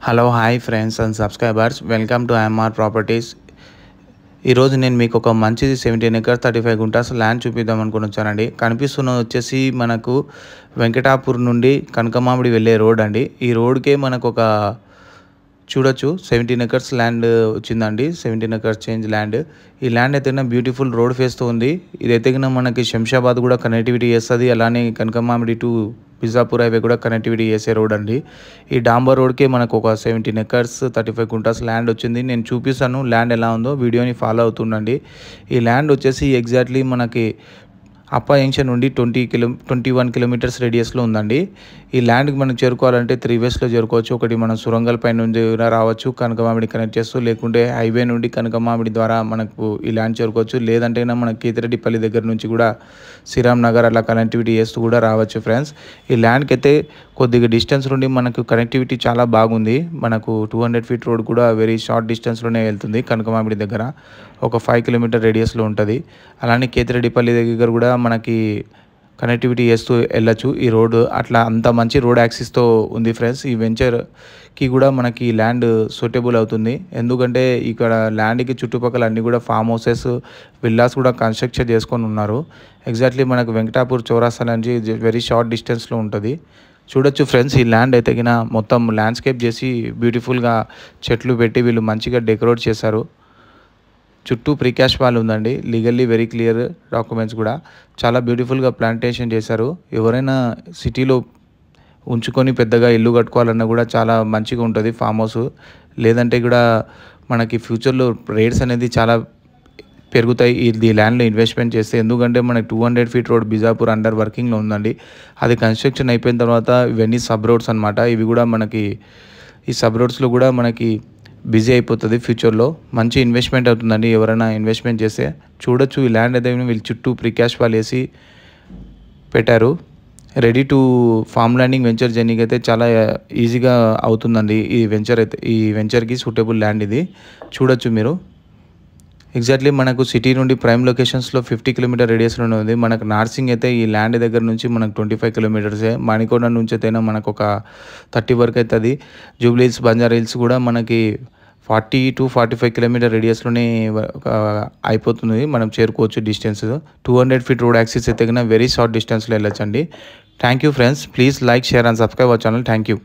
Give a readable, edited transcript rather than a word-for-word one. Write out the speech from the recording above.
Hello hi friends and subscribers, welcome to MR properties. ఈరోజు నేను మీకు ఒక మంచిది 17 ఎకర్స్ 35 గుంటాస్ ల్యాండ్ చూపిద్దాం అనుకుని వచ్చానండి. కనిపిస్తున్నది వచ్చేసి మనకు వెంకటాపూర్ నుండి కనకమామిడి వెళ్ళే రోడ్ అండి. ఈ రోడ్కే మనకు ఒక చూడొచ్చు 17 ఎకర్స్ ల్యాండ్ వచ్చిందండి. 17 ఎకర్స్ చేంజ్ ల్యాండ్. ఈ ల్యాండ్ అయితే బ్యూటిఫుల్ రోడ్ ఫేస్తో ఉంది. ఇదైతే మనకి శంషాబాద్ కూడా కనెక్టివిటీ చేస్తుంది. అలానే కనకమామిడి టు బిజాపూర్ హైవే కూడా కనెక్టివిటీ చేసే రోడ్ అండి. ఈ డాంబర్ రోడ్కే మనకు ఒక 17 ఎకర్స్ 35 గుంటాస్ ల్యాండ్ వచ్చింది. నేను చూపిస్తాను ల్యాండ్ ఎలా ఉందో, వీడియోని ఫాలో అవుతుండండి. ఈ ల్యాండ్ వచ్చేసి ఎగ్జాక్ట్లీ మనకి అప్ప జంక్షన్ నుండి 21 కిలోమీటర్స్ రేడియస్లో ఉందండి. ఈ ల్యాండ్కి మనం చేరుకోవాలంటే 3 వేస్లో చేరుకోవచ్చు. ఒకటి మనం సురంగల్ పై నుండి రావచ్చు కనకమామిడి కనెక్ట్ చేస్తూ, లేకుంటే హైవే నుండి కనకమామిడి ద్వారా మనకు ఈ ల్యాండ్ చేరుకోవచ్చు. లేదంటే మన కేతిరెడ్డిపల్లి దగ్గర నుంచి కూడా శ్రీరామ్ నగర్ అలా కనెక్టివిటీ చేస్తూ కూడా రావచ్చు ఫ్రెండ్స్. ఈ ల్యాండ్కి అయితే కొద్దిగా డిస్టెన్స్ నుండి మనకు కనెక్టివిటీ చాలా బాగుంది. మనకు 200 ఫీట్ రోడ్ కూడా వెరీ షార్ట్ డిస్టెన్స్లోనే వెళ్తుంది. కనకమామిడి దగ్గర ఒక 5 కిలోమీటర్ రేడియస్లో ఉంటుంది. అలానే కేతిరెడ్డిపల్లి దగ్గర కూడా మనకి కనెక్టివిటీ చేస్తూ వెళ్ళచ్చు ఈ రోడ్డు. అట్లా అంత మంచి రోడ్ యాక్సిస్తో ఉంది ఫ్రెండ్స్. ఈ వెంచర్కి కూడా మనకి ల్యాండ్ సూటబుల్ అవుతుంది. ఎందుకంటే ఇక్కడ ల్యాండ్కి చుట్టుపక్కల అన్నీ కూడా ఫామ్ హౌసెస్, విల్లాస్ కూడా కన్స్ట్రక్షన్ చేసుకొని ఉన్నారు. ఎగ్జాక్ట్లీ మనకు వెంకటాపూర్ చౌరాస్తా నుంచి వెరీ షార్ట్ డిస్టెన్స్లో ఉంటుంది. చూడొచ్చు ఫ్రెండ్స్, ఈ ల్యాండ్ అయితే మొత్తం ల్యాండ్స్కేప్ చేసి బ్యూటిఫుల్గా చెట్లు పెట్టి వీళ్ళు మంచిగా డెకరేట్ చేశారు. చుట్టూ ప్రీకాష్ వాల్ ఉందండి. లీగల్లీ వెరీ క్లియర్ డాక్యుమెంట్స్ కూడా చాలా బ్యూటిఫుల్గా ప్లాంటేషన్ చేశారు. ఎవరైనా సిటీలో ఉంచుకొని పెద్దగా ఇల్లు కట్టుకోవాలన్నా కూడా చాలా మంచిగా ఉంటుంది ఫామ్ హౌస్. లేదంటే కూడా మనకి ఫ్యూచర్లో రేట్స్ అనేది చాలా పెరుగుతాయి ఈ ల్యాండ్లో ఇన్వెస్ట్మెంట్ చేస్తే. ఎందుకంటే మనకి 200 ఫీట్ రోడ్ బిజాపూర్ అండర్ వర్కింగ్లో ఉందండి. అది కన్స్ట్రక్షన్ అయిపోయిన తర్వాత ఇవన్నీ సబ్ రోడ్స్ అనమాట. ఇవి కూడా మనకి ఈ సబ్ రోడ్స్లో కూడా మనకి బిజీ అయిపోతుంది. ఫ్యూచర్లో మంచి ఇన్వెస్ట్మెంట్ అవుతుందండి ఎవరైనా ఇన్వెస్ట్మెంట్ చేస్తే. చూడొచ్చు ఈ ల్యాండ్ అయితే వీళ్ళు చుట్టూ ప్రీకాష్ వాల్ వేసి పెట్టారు. Ready to farm landing venture జర్నీకి అయితే చాలా ఈజీగా అవుతుందండి ఈ వెంచర్కి సూటబుల్ ల్యాండ్ ఇది. చూడొచ్చు మీరు. ఎగ్జాక్ట్లీ మనకు సిటీ నుండి ప్రైమ్ లొకేషన్స్లో 50 కిలోమీటర్ రేడియస్లోనే ఉంది. మనకు నార్సింగ్ అయితే ఈ ల్యాండ్ దగ్గర నుంచి మనకు 25 కిలోమీటర్సే. మణికొండ నుంచి అయితే మనకు ఒక 30 వరకు అవుతుంది. జూబ్లీ హిల్స్, బంజారా హిల్స్ కూడా మనకి 40 to 45 కిలోమీటర్ రేడియస్లోనే అయిపోతుంది. మనం చేరుకోవచ్చు డిస్టెన్స్. 200 ఫీట్ రోడ్ యాక్సిస్ అయితే వెరీ షార్ట్ డిస్టెన్స్లో వెళ్ళొచ్చండి. Thank you friends. Please like, share and subscribe our channel. Thank you.